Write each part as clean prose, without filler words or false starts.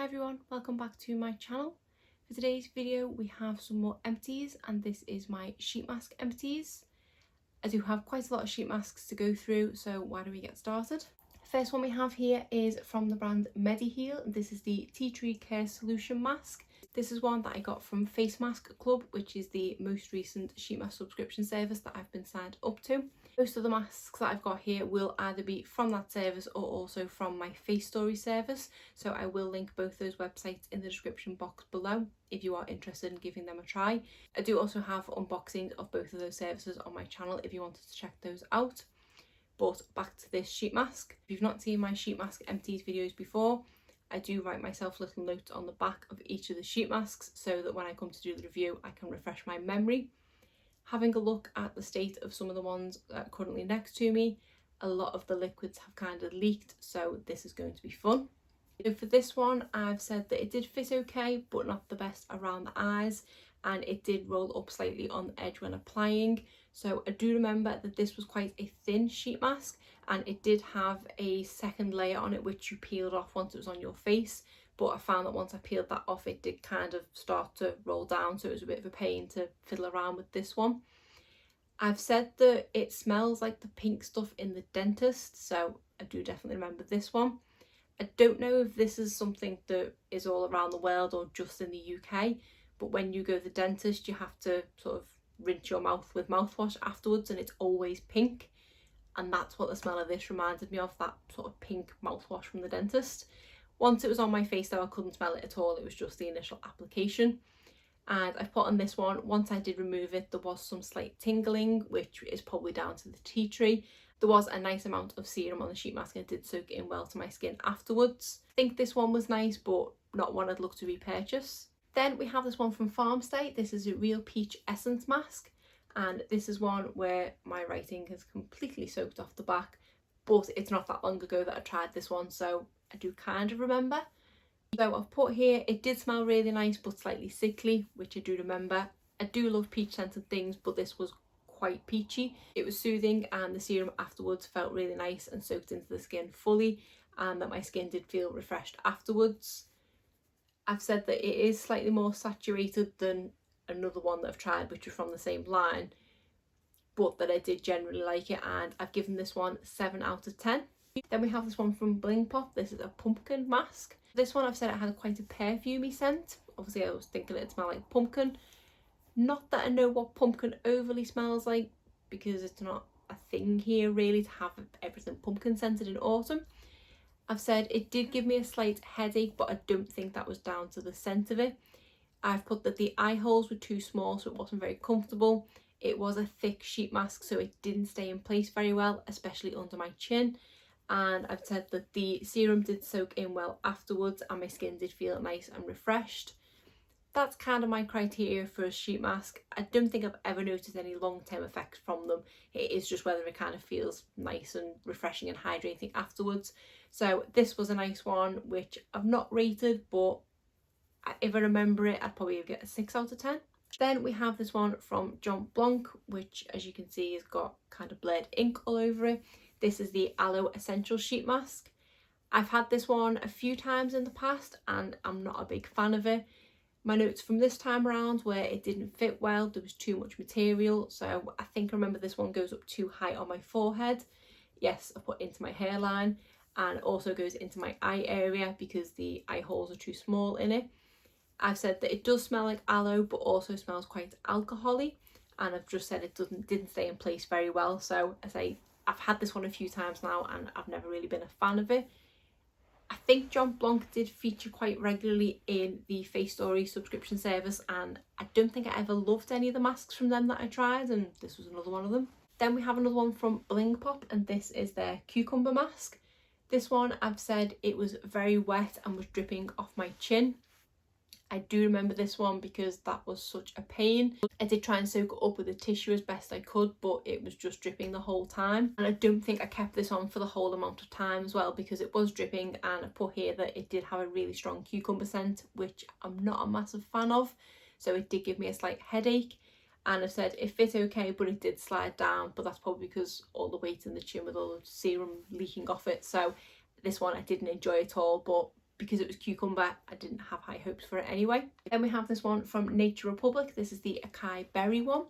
Hi everyone, welcome back to my channel. For today's video we have some more empties and this is my sheet mask empties. I do have quite a lot of sheet masks to go through, so why don't we get started? First one we have here is from the brand Mediheal. This is the Tea Tree Care Solution Mask. This is one that I got from Face Mask Club, which is the most recent sheet mask subscription service that I've been signed up to. Most of the masks that I've got here will either be from that service or also from my Facetory service, so I will link both those websites in the description box below if you are interested in giving them a try. I do also have unboxings of both of those services on my channel if you wanted to check those out. But back to this sheet mask. If you've not seen my sheet mask empties videos before, I do write myself little notes on the back of each of the sheet masks so that when I come to do the review I can refresh my memory. Having a look at the state of some of the ones that are currently next to me, a lot of the liquids have kind of leaked, so this is going to be fun. So for this one I've said that it did fit okay but not the best around the eyes, and it did roll up slightly on the edge when applying. So I do remember that this was quite a thin sheet mask and it did have a second layer on it which you peeled off once it was on your face, but I found that once I peeled that off it did kind of start to roll down, so it was a bit of a pain to fiddle around with this one. I've said that it smells like the pink stuff in the dentist, so I do definitely remember this one. I don't know if this is something that is all around the world or just in the UK, but when you go to the dentist you have to sort of rinse your mouth with mouthwash afterwards and it's always pink, and that's what the smell of this reminded me of, that sort of pink mouthwash from the dentist. Once it was on my face though I couldn't smell it at all, it was just the initial application. And I've put on this one, once I did remove it there was some slight tingling, which is probably down to the tea tree. There was a nice amount of serum on the sheet mask and it did soak in well to my skin afterwards. I think this one was nice but not one I'd look to repurchase. Then we have this one from Farmstay. This is a Real Peach Essence Mask, and this is one where my writing has completely soaked off the back, but it's not that long ago that I tried this one, so I do kind of remember. So I've put here, it did smell really nice but slightly sickly, which I do remember. I do love peach scented things, but this was quite peachy. It was soothing and the serum afterwards felt really nice and soaked into the skin fully, and that my skin did feel refreshed afterwards. I've said that it is slightly more saturated than another one that I've tried which is from the same line, but that I did generally like it, and I've given this one 7 out of 10. Then we have this one from Blanc. This is a pumpkin mask. This one I've said it had quite a perfumey scent. Obviously I was thinking it'd smell like pumpkin. Not that I know what pumpkin overly smells like because it's not a thing here really to have everything pumpkin scented in autumn. I've said it did give me a slight headache, but I don't think that was down to the scent of it. I've put that the eye holes were too small, so it wasn't very comfortable. It was a thick sheet mask, so it didn't stay in place very well, especially under my chin. And I've said that the serum did soak in well afterwards and my skin did feel nice and refreshed. That's kind of my criteria for a sheet mask. I don't think I've ever noticed any long-term effects from them. It is just whether it kind of feels nice and refreshing and hydrating afterwards. So this was a nice one which I've not rated, but if I remember it I'd probably get a 6 out of 10. Then we have this one from Blanc, which as you can see has got kind of blurred ink all over it. This is the Aloe Essential Sheet Mask. I've had this one a few times in the past and I'm not a big fan of it. My notes from this time around where it didn't fit well, there was too much material, so I think I remember this one goes up too high on my forehead. Yes, I put into my hairline, and also goes into my eye area because the eye holes are too small in it. I've said that it does smell like aloe but also smells quite alcohol-y, and I've just said it didn't stay in place very well. So I say I've had this one a few times now and I've never really been a fan of it. I think Blanc did feature quite regularly in the Facetory subscription service, and I don't think I ever loved any of the masks from them that I tried, and this was another one of them. Then we have another one from Blanc, and this is their cucumber mask. This one I've said it was very wet and was dripping off my chin. I do remember this one because that was such a pain. I did try and soak it up with a tissue as best I could, but it was just dripping the whole time. And I don't think I kept this on for the whole amount of time as well because it was dripping, and I put here that it did have a really strong cucumber scent, which I'm not a massive fan of. So it did give me a slight headache. And I've said it fit okay, but it did slide down, but that's probably because all the weight in the chin with all the serum leaking off it. So this one I didn't enjoy at all, but because it was cucumber, I didn't have high hopes for it anyway. Then we have this one from Nature Republic. This is the acai berry one.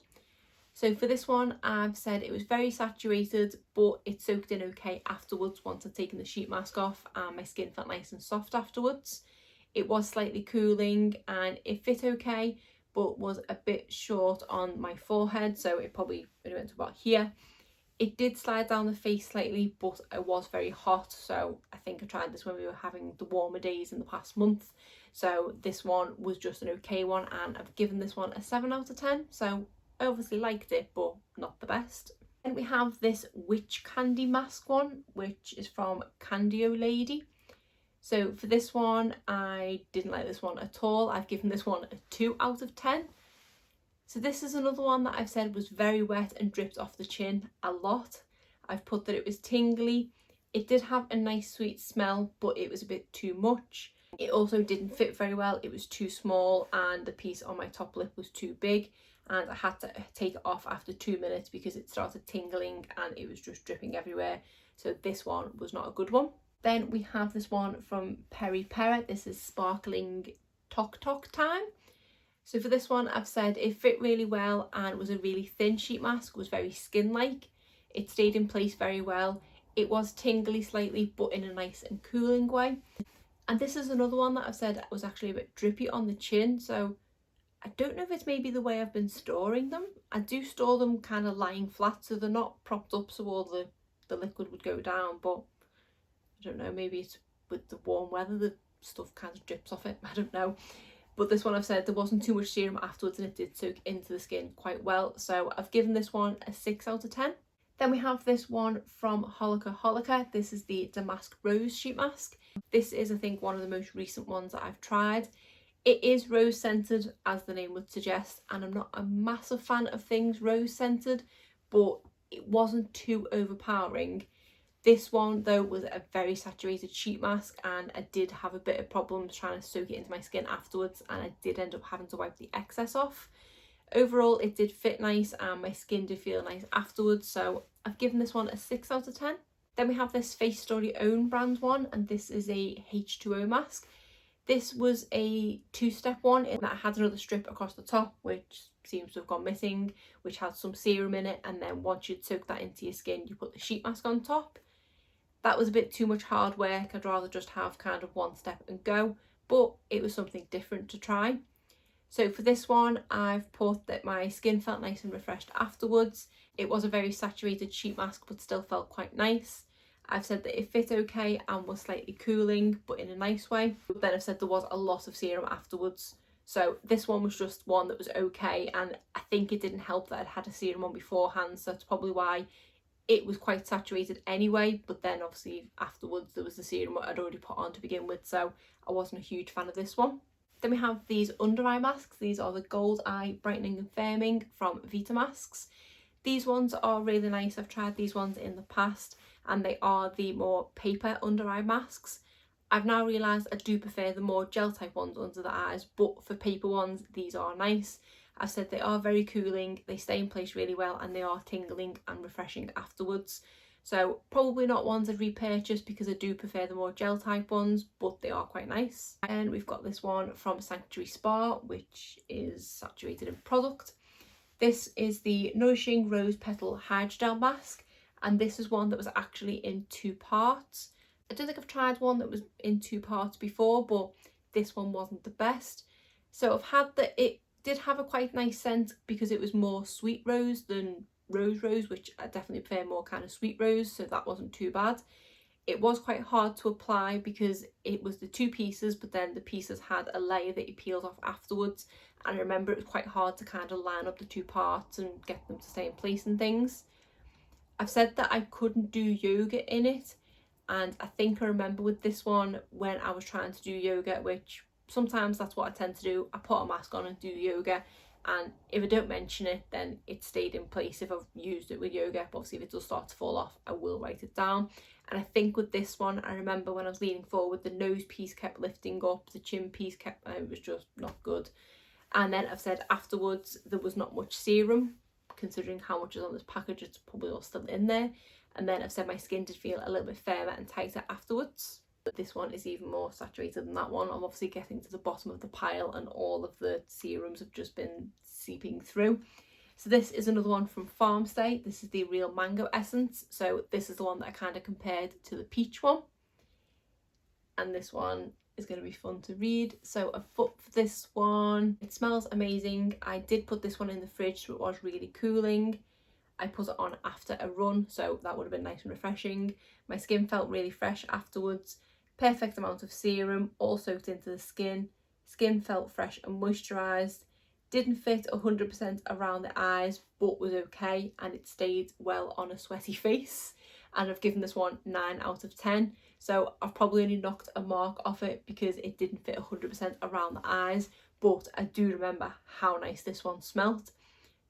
So for this one, I've said it was very saturated, but it soaked in okay afterwards once I'd taken the sheet mask off, and my skin felt nice and soft afterwards. It was slightly cooling and it fit okay, but was a bit short on my forehead, so it probably only went to about here. It did slide down the face slightly, but it was very hot, so I think I tried this when we were having the warmer days in the past month. So this one was just an okay one, and I've given this one a 7 out of 10. So I obviously liked it, but not the best. Then we have this witch candy mask one, which is from Candio Lady. So for this one, I didn't like this one at all. I've given this one a 2 out of 10. So this is another one that I've said was very wet and dripped off the chin a lot. I've put that it was tingly. It did have a nice sweet smell, but it was a bit too much. It also didn't fit very well. It was too small and the piece on my top lip was too big, and I had to take it off after 2 minutes because it started tingling and it was just dripping everywhere. So this one was not a good one. Then we have this one from Peri Pera. This is Sparkling Tok Tok Time. So for this one, I've said it fit really well and was a really thin sheet mask, was very skin-like. It stayed in place very well. It was tingly slightly, but in a nice and cooling way. And this is another one that I've said was actually a bit drippy on the chin. So I don't know if it's maybe the way I've been storing them. I do store them kind of lying flat, so they're not propped up so all the liquid would go down. But I don't know, maybe it's with the warm weather, the stuff kind of drips off it. I don't know. But this one I've said there wasn't too much serum afterwards and it did soak into the skin quite well. So I've given this one a 6 out of 10. Then we have this one from Holika Holika. This is the Damask Rose Sheet Mask. This is, I think, one of the most recent ones that I've tried. It is rose scented, as the name would suggest, and I'm not a massive fan of things rose scented, but it wasn't too overpowering. This one though was a very saturated sheet mask, and I did have a bit of problems trying to soak it into my skin afterwards, and I did end up having to wipe the excess off. Overall it did fit nice and my skin did feel nice afterwards, so I've given this one a 6 out of 10. Then we have this Facetory own brand one, and this is a H2o mask. This was a 2-step one that had another strip across the top, which seems to have gone missing, which had some serum in it, and then once you'd soak that into your skin, you put the sheet mask on top. That was a bit too much hard work. I'd rather just have kind of one step and go, but it was something different to try. So for this one, I've put that my skin felt nice and refreshed afterwards. It was a very saturated sheet mask, but still felt quite nice. I've said that it fit okay and was slightly cooling, but in a nice way. But then I've said there was a lot of serum afterwards. So this one was just one that was okay, and I think it didn't help that I'd had a serum on beforehand, so that's probably why it was quite saturated anyway. But then obviously afterwards there was the serum I'd already put on to begin with, so I wasn't a huge fan of this one. Then we have these under eye masks. These are the Gold Eye Brightening and Firming from Vitamasks. These ones are really nice. I've tried these ones in the past and they are the more paper under eye masks. I've now realised I do prefer the more gel type ones under the eyes, but for paper ones these are nice. I've said they are very cooling, they stay in place really well, and they are tingling and refreshing afterwards. So probably not ones I'd repurchase because I do prefer the more gel type ones, but they are quite nice. And we've got this one from Sanctuary Spa, which is saturated in product. This is the Nourishing Rose Petal Hydrogel Mask, and this is one that was actually in 2 parts. I don't think I've tried one that was in 2 parts before, but this one wasn't the best. So I've had that it did have a quite nice scent because it was more sweet rose than rose, which I definitely prefer more kind of sweet rose, so that wasn't too bad. It was quite hard to apply because it was the 2 pieces, but then the pieces had a layer that you peeled off afterwards, and I remember it was quite hard to kind of line up the 2 parts and get them to stay in place and things. I've said that I couldn't do yoga in it, and I think I remember with this one when I was trying to do yoga, which sometimes that's what I tend to do, I put a mask on and do yoga, and if I don't mention it then it stayed in place if I've used it with yoga. But obviously if it does start to fall off I will write it down. And I think with this one, I remember when I was leaning forward the nose piece kept lifting up, the chin piece kept, it was just not good. And then I've said afterwards there was not much serum, considering how much is on this package, it's probably all still in there. And then I've said my skin did feel a little bit firmer and tighter afterwards. But this one is even more saturated than that one. I'm obviously getting to the bottom of the pile and all of the serums have just been seeping through. So this is another one from Farmstay. This is the Real Mango Essence. So this is the one that I kind of compared to the peach one. And this one is going to be fun to read. So a foot for this one. It smells amazing. I did put this one in the fridge, so it was really cooling. I put it on after a run, so that would have been nice and refreshing. My skin felt really fresh afterwards. Perfect amount of serum, all soaked into the skin. Skin felt fresh and moisturised. Didn't fit 100% around the eyes, but was okay, and it stayed well on a sweaty face. And I've given this one 9 out of 10. So I've probably only knocked a mark off it because it didn't fit 100% around the eyes, but I do remember how nice this one smelt.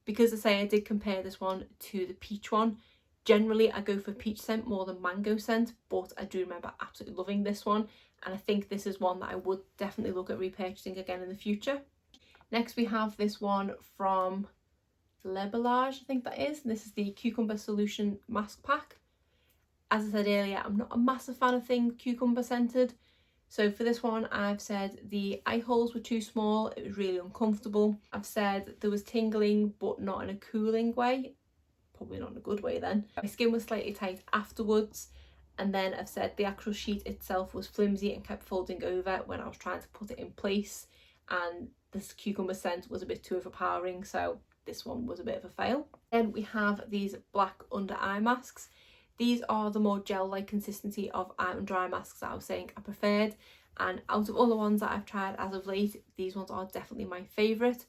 Because I say I did compare this one to the peach one. Generally I go for peach scent more than mango scent, but I do remember absolutely loving this one, and I think this is one that I would definitely look at repurchasing again in the future. Next we have this one from Lebelage, I think that is. This is the Cucumber Solution Mask Pack. As I said earlier, I'm not a massive fan of things cucumber scented. So for this one, I've said the eye holes were too small, it was really uncomfortable. I've said there was tingling, but not in a cooling way. Probably not in a good way then. My skin was slightly tight afterwards. And then I've said the actual sheet itself was flimsy and kept folding over when I was trying to put it in place. And this cucumber scent was a bit too overpowering, so this one was a bit of a fail. Then we have these black under eye masks. These are the more gel-like consistency of eye under eye masks that I was saying I preferred, and out of all the ones that I've tried as of late, these ones are definitely my favourite.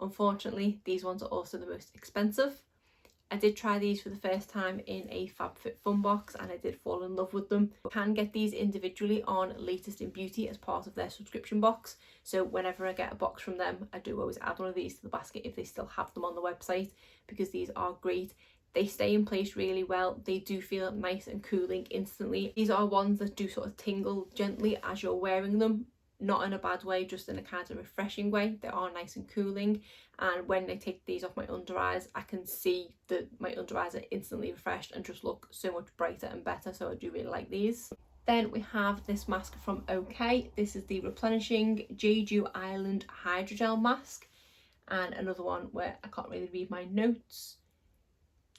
Unfortunately, these ones are also the most expensive. I did try these for the first time in a FabFitFun box and I did fall in love with them. You can get these individually on Latest in Beauty as part of their subscription box, so whenever I get a box from them I do always add one of these to the basket if they still have them on the website, because these are great. They stay in place really well. They do feel nice and cooling instantly. These are ones that do sort of tingle gently as you're wearing them. Not in a bad way, just in a kind of refreshing way. They are nice and cooling. And when I take these off my under eyes, I can see that my under eyes are instantly refreshed and just look so much brighter and better. So I do really like these. Then we have this mask from OK. This is the Replenishing Jeju Island Hydrogel Mask. And another one where I can't really read my notes.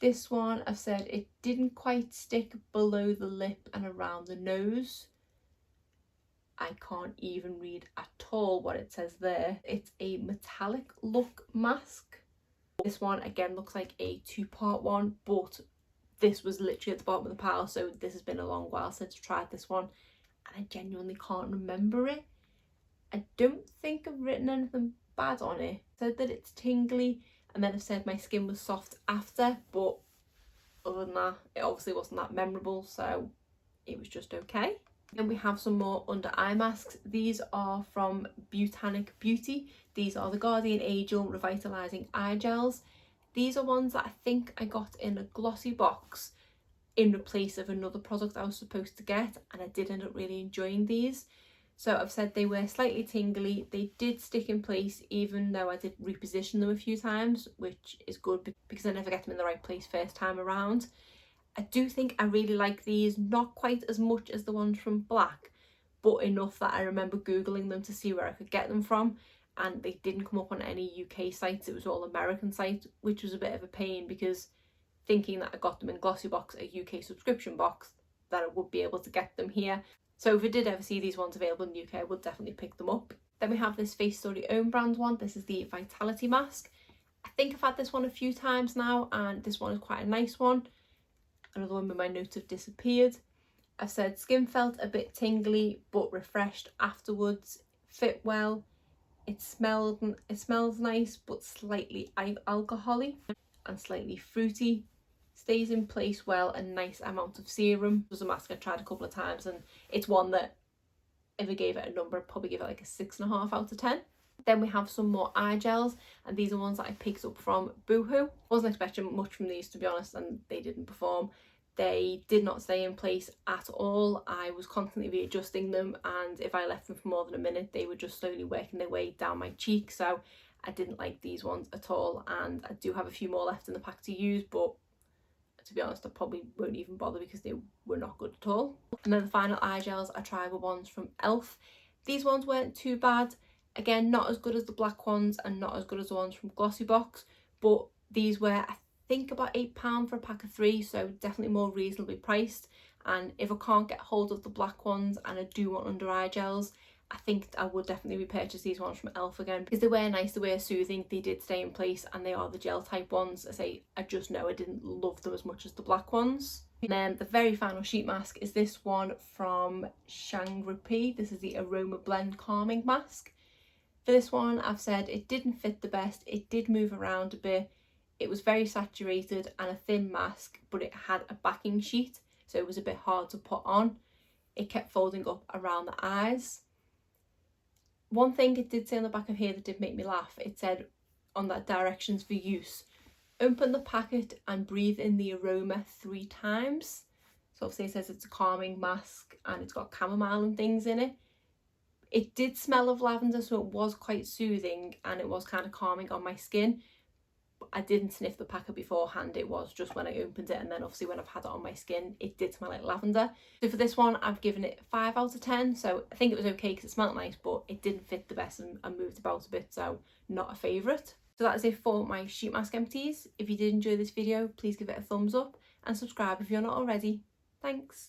This one, I've said it didn't quite stick below the lip and around the nose. I can't even read at all what it says there. It's a metallic look mask. This one again looks like a 2-part one, but this was literally at the bottom of the pile, so this has been a long while since I've tried this one and I genuinely can't remember it. I don't think I've written anything bad on it. I said that it's tingly, and then I've said my skin was soft after, but other than that, it obviously wasn't that memorable, so it was just okay. Then we have some more under eye masks. These are from Botanic Beauty. These are the Guardian Angel Revitalizing Eye Gels. These are ones that I think I got in a Glossybox in place of another product I was supposed to get, and I did end up really enjoying these. So I've said they were slightly tingly. They did stick in place even though I did reposition them a few times, which is good because I never get them in the right place first time around. I do think I really like these, not quite as much as the ones from Black, but enough that I remember Googling them to see where I could get them from, and they didn't come up on any UK sites. It was all American sites, which was a bit of a pain because thinking that I got them in Glossybox, a UK subscription box, that I would be able to get them here. So if I did ever see these ones available in the UK, I would definitely pick them up. Then we have this Facetory own brand one. This is the Vitality Mask. I think I've had this one a few times now, and this one is quite a nice one. Another one where my notes have disappeared. I've said skin felt a bit tingly but refreshed afterwards. Fit well. It smells nice but slightly alcohol-y and slightly fruity. Stays in place well, a nice amount of serum. It was a mask I've tried a couple of times, and it's one that if I gave it a number, I'd probably give it like a 6.5 out of 10. Then we have some more eye gels, and these are ones that I picked up from Boohoo. Wasn't expecting much from these, to be honest, and they didn't perform. They did not stay in place at all. I was constantly readjusting them, and if I left them for more than a minute, they were just slowly working their way down my cheek. So I didn't like these ones at all, and I do have a few more left in the pack to use, but I to be honest, I probably won't even bother because they were not good at all. And then the final eye gels I tried were ones from Elf. These ones weren't too bad. Again, not as good as the black ones and not as good as the ones from Glossybox, but these were, I think, about £8 for a pack of 3, so definitely more reasonably priced. And if I can't get hold of the black ones and I do want under eye gels, I think I would definitely repurchase these ones from Elf again, because they were nice, they were soothing, they did stay in place, and they are the gel type ones. I just know I didn't love them as much as the black ones. And then the very final sheet mask is this one from Shangri-Pi. This is the Aroma Blend Calming Mask. For this one, I've said it didn't fit the best, it did move around a bit, it was very saturated and a thin mask, but it had a backing sheet, so it was a bit hard to put on. It kept folding up around the eyes. One thing it did say on the back of here that did make me laugh, it said on that directions for use, open the packet and breathe in the aroma 3 times. So obviously it says it's a calming mask and it's got chamomile and things in it. It did smell of lavender, so it was quite soothing and it was kind of calming on my skin. I didn't sniff the packet beforehand, it was just when I opened it, and then obviously when I've had it on my skin it did smell like lavender. So for this one I've given it 5 out of 10, so I think it was okay because it smelled nice, but it didn't fit the best and moved about a bit, so not a favourite. So that is it for my sheet mask empties. If you did enjoy this video, please give it a thumbs up and subscribe if you're not already. Thanks.